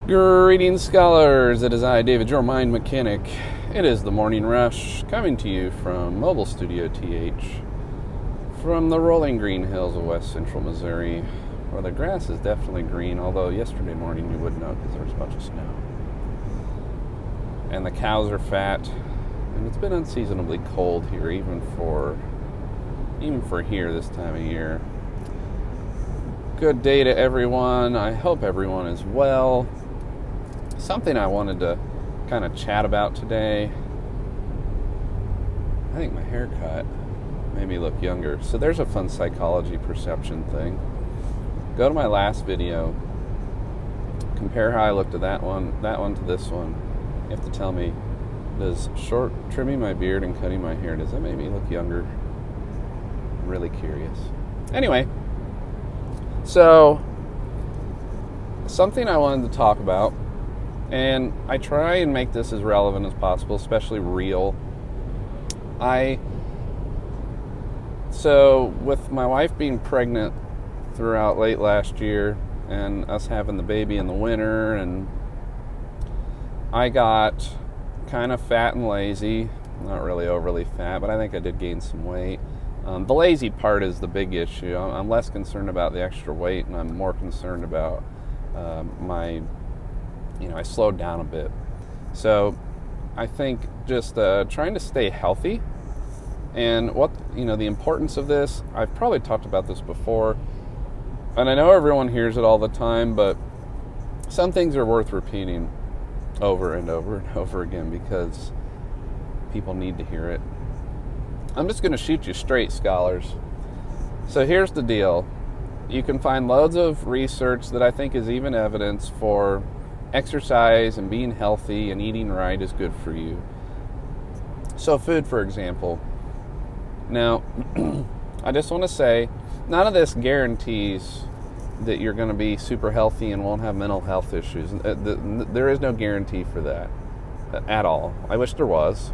Greetings, scholars. It is I, David, your mind mechanic. It is the morning rush, coming to you from Mobile Studio TH, from the rolling green hills of west central Missouri, where the grass is definitely green, although yesterday morning you wouldn't know because there was a bunch of snow. And the cows are fat, and it's been unseasonably cold here, even for here this time of year. Good day to everyone. I hope everyone is well. Something I wanted to kind of chat about today. I think my haircut made me look younger. So there's a fun psychology perception thing. Go to my last video. Compare how I looked at that one to this one. You have to tell me, does trimming my beard and cutting my hair, does that make me look younger? I'm really curious. Anyway, so something I wanted to talk about, and I try and make this as relevant as possible, especially real. So with my wife being pregnant throughout late last year and us having the baby in the winter, and I got kind of fat and lazy. Not really overly fat, but I think I did gain some weight. The lazy part is the big issue. I'm less concerned about the extra weight, and I'm more concerned about I slowed down a bit. So I think just trying to stay healthy, and the importance of this, I've probably talked about this before, and I know everyone hears it all the time, but some things are worth repeating over and over and over again because people need to hear it. I'm just going to shoot you straight, scholars. So here's the deal. You can find loads of research that I think is even evidence for exercise and being healthy and eating right is good for you. So food, for example. Now, I just want to say, none of this guarantees that you're going to be super healthy and won't have mental health issues. There is no guarantee for that at all. I wish there was.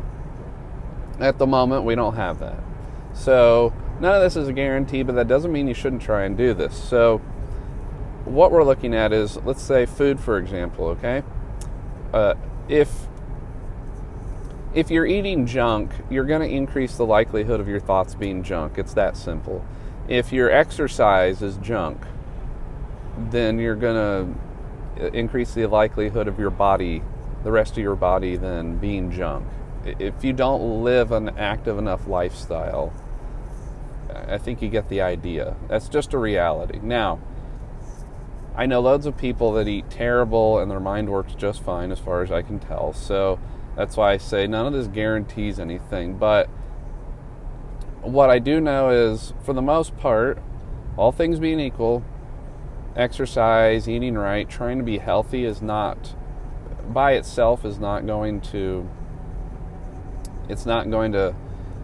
At the moment, we don't have that. So none of this is a guarantee, but that doesn't mean you shouldn't try and do this. So what we're looking at is, let's say food, for example, okay? If you're eating junk, you're going to increase the likelihood of your thoughts being junk. It's that simple. If your exercise is junk, then you're going to increase the likelihood of your body, the rest of your body, then being junk. If you don't live an active enough lifestyle, I think you get the idea. That's just a reality. Now, I know loads of people that eat terrible and their mind works just fine as far as I can tell. So that's why I say none of this guarantees anything. But what I do know is, for the most part, all things being equal, exercise, eating right, trying to be healthy is not, by itself, is not going to, it's not going to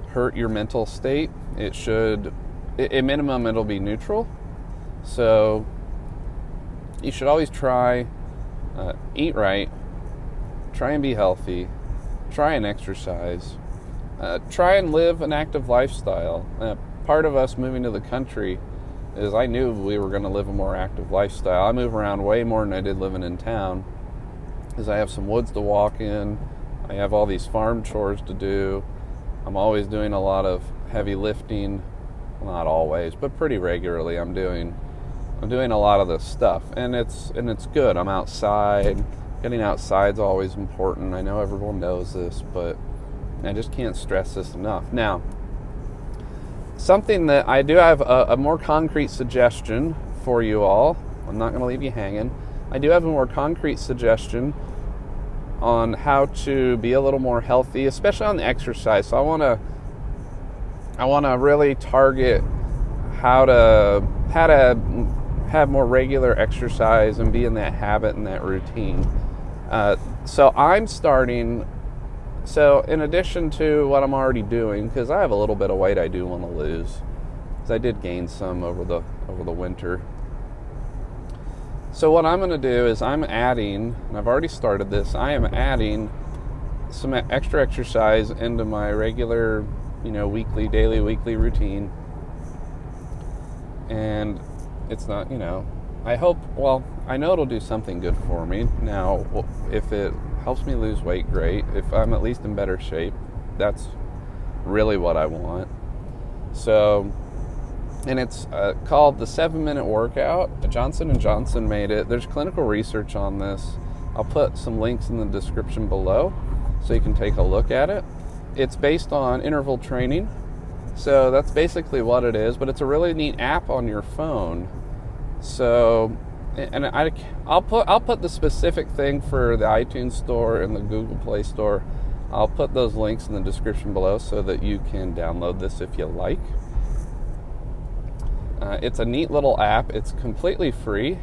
hurt your mental state. It should, at minimum, it'll be neutral. So you should always try, eat right, try and be healthy, try and exercise, try and live an active lifestyle. Part of us moving to the country is I knew we were going to live a more active lifestyle. I move around way more than I did living in town because I have some woods to walk in. I have all these farm chores to do. I'm always doing a lot of heavy lifting. Well, not always, but pretty regularly I'm doing a lot of this stuff, and it's good. I'm outside. Getting outside's always important. I know everyone knows this, but I just can't stress this enough. Now, something that I do have a more concrete suggestion for you all. I'm not going to leave you hanging. I do have a more concrete suggestion on how to be a little more healthy, especially on the exercise. So I want to really target how to have more regular exercise and be in that habit and that routine. So I'm starting. So in addition to what I'm already doing, because I have a little bit of weight I do want to lose, because I did gain some over the winter. So what I'm going to do is I'm adding, and I've already started this, I am adding some extra exercise into my regular, daily, weekly routine. And it's not, I know it'll do something good for me. Now, if it helps me lose weight, great. If I'm at least in better shape, that's really what I want. So, and it's called the 7-minute workout. Johnson & Johnson made it. There's clinical research on this. I'll put some links in the description below so you can take a look at it. It's based on interval training. So that's basically what it is, but it's a really neat app on your phone. So, and I'll put the specific thing for the iTunes Store and the Google Play Store. I'll put those links in the description below so that you can download this if you like. It's a neat little app. It's completely free,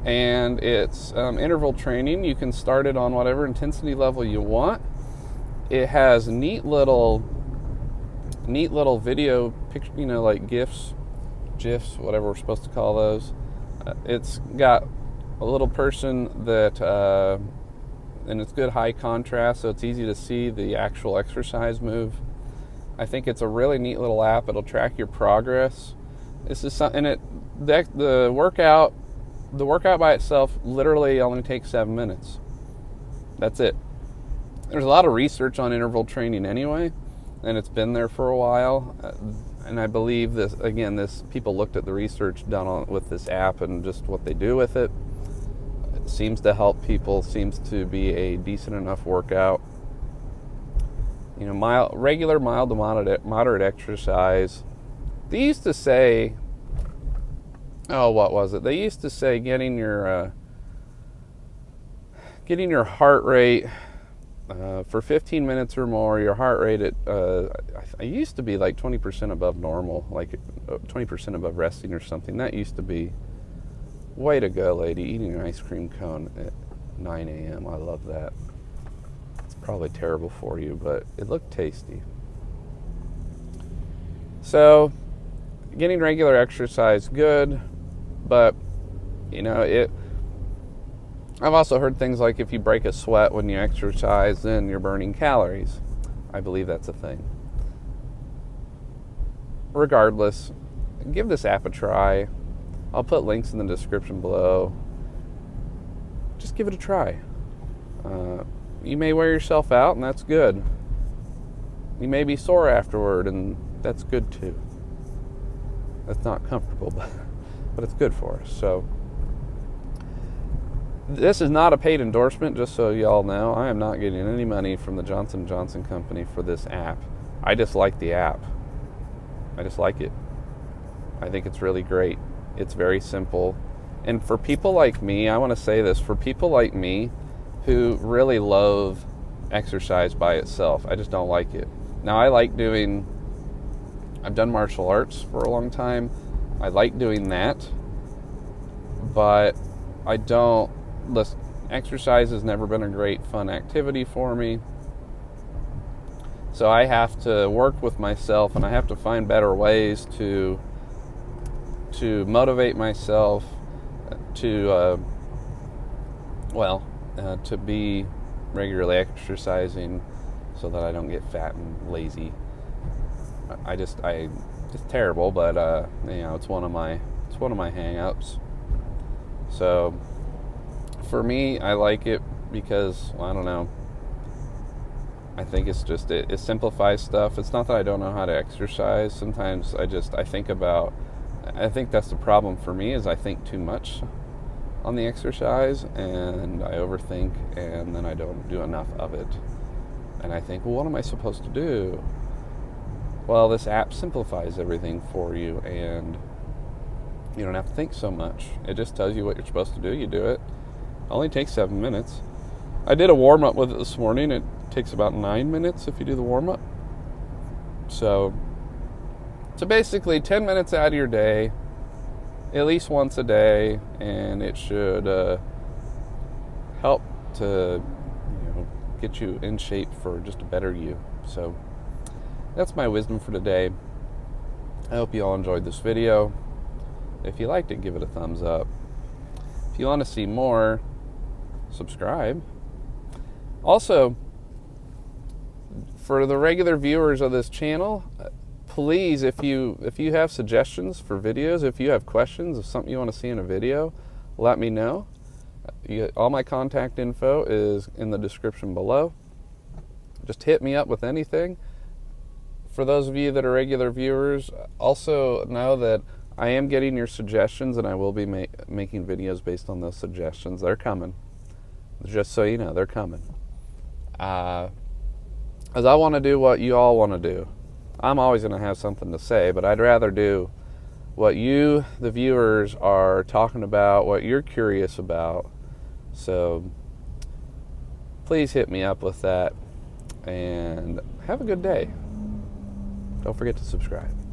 and it's interval training. You can start it on whatever intensity level you want. It has neat little video picture, like GIFs, whatever we're supposed to call those. It's got a little person that, and it's good high contrast, so it's easy to see the actual exercise move. I think it's a really neat little app. It'll track your progress. This is something, and the workout by itself literally only takes 7 minutes. That's it. There's a lot of research on interval training anyway, and it's been there for a while. And I believe this people looked at the research done with this app and just what they do with it. It seems to help people. Seems to be a decent enough workout. Regular mild to moderate exercise. They used to say, what was it? They used to say getting your heart rate for 15 minutes or more. Your heart rate I used to be like 20% above normal, like 20% above resting or something. That used to be, way to go, lady, eating an ice cream cone at 9 a.m. I love that. It's probably terrible for you, but it looked tasty. So, getting regular exercise, good, but I've also heard things like if you break a sweat when you exercise, then you're burning calories. I believe that's a thing. Regardless, give this app a try. I'll put links in the description below. Just give it a try. You may wear yourself out, and that's good. You may be sore afterward, and that's good too. That's not comfortable, but it's good for us. So, this is not a paid endorsement, just so y'all know. I am not getting any money from the Johnson & Johnson company for this app. I just like the app. I just like it. I think it's really great. It's very simple. And for people like me, I want to say this, for people like me who really loathe exercise by itself, I just don't like it. Now, I've done martial arts for a long time. I like doing that, but exercise has never been a great fun activity for me. So I have to work with myself, and I have to find better ways to motivate myself to be regularly exercising so that I don't get fat and lazy. It's terrible, but it's one of my hang-ups. So for me, I like it because, I don't know, I think it's just, it simplifies stuff. It's not that I don't know how to exercise. Sometimes I think that's the problem for me, is I think too much on the exercise, and I overthink, and then I don't do enough of it. And I think, well, what am I supposed to do? Well, this app simplifies everything for you, and you don't have to think so much. It just tells you what you're supposed to do. You do it. Only takes 7 minutes. I did a warm-up with it this morning. It takes about 9 minutes if you do the warm-up. So basically 10 minutes out of your day, at least once a day, and it should help to get you in shape for just a better you. So that's my wisdom for today. I hope you all enjoyed this video. If you liked it, give it a thumbs up. If you want to see more, subscribe. Also, for the regular viewers of this channel, please, if you have suggestions for videos, if you have questions of something you want to see in a video, let me know. All my contact info is in the description below. Just hit me up with anything. For those of you that are regular viewers, also know that I am getting your suggestions, and I will be making videos based on those suggestions. They're coming. Just so you know, they're coming. As I want to do what you all want to do. I'm always going to have something to say, but I'd rather do what you, the viewers, are talking about, what you're curious about. So please hit me up with that, and have a good day. Don't forget to subscribe.